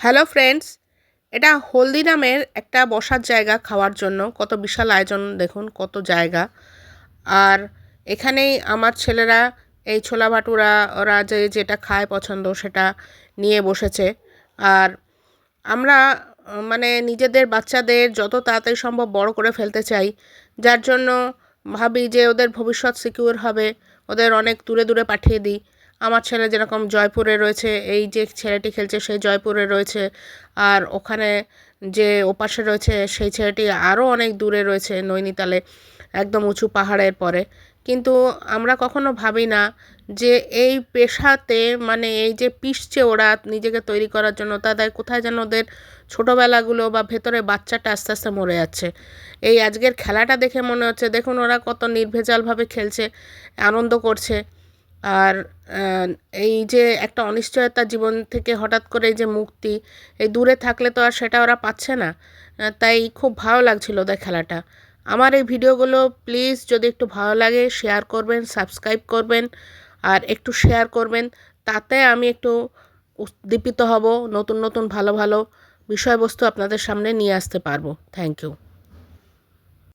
Hello friends, এটা হলদিরামের একটা বসার জায়গা খাওয়ার জন্য। কত বিশাল আয়োজন দেখুন, কত জায়গা। আর এখানেই আমার ছেলেরা এই ছোলা ভাটুরা ওরা যেটা খায় পছন্দ সেটা নিয়ে বসেছে। আর আমরা মানে নিজেদের বাচ্চাদের যত তাড়াতাড়ি সম্ভব বড় করে ফেলতে চাই, যার জন্য ভাবি যে ওদের ভবিষ্যৎ সিকিউর হবে, ওদের অনেক দূরে দূরে পাঠিয়ে দিই। আমার ছেলে যেরকম জয়পুরে রয়েছে, এই যে ছেলেটি খেলছে সেই জয়পুরে রয়েছে, আর ওখানে যে ওপাশে রয়েছে সেই ছেলেটি আরও অনেক দূরে রয়েছে, নৈনিতালে, একদম উঁচু পাহাড়ের পরে। কিন্তু আমরা কখনো ভাবি না যে এই পেশাতে মানে এই যে পিষছে ওরা নিজেকে তৈরি করার জন্য, তাদের কোথায় যেন ওদের ছোটোবেলাগুলো বা ভেতরে বাচ্চাটা আস্তে আস্তে মরে যাচ্ছে। এই আজকের খেলাটা দেখে মনে হচ্ছে দেখুন ওরা কত নির্ভেজালভাবে খেলছে, আনন্দ করছে। আর এই যে একটা অনিশ্চয়তা জীবন থেকে হঠাৎ করে এই যে মুক্তি, এই দূরে থাকলে তো আর সেটা ওরা পাচ্ছে না। তাই খুব ভালো লাগছিল ওদের খেলাটা। আমার এই ভিডিওগুলো প্লিজ যদি একটু ভালো লাগে শেয়ার করবেন, সাবস্ক্রাইব করবেন, আর একটু শেয়ার করবেন। তাতে আমি একটু উদ্দীপিত হব, নতুন নতুন ভালো ভালো বিষয়বস্তু আপনাদের সামনে নিয়ে আসতে পারবো। Thank you.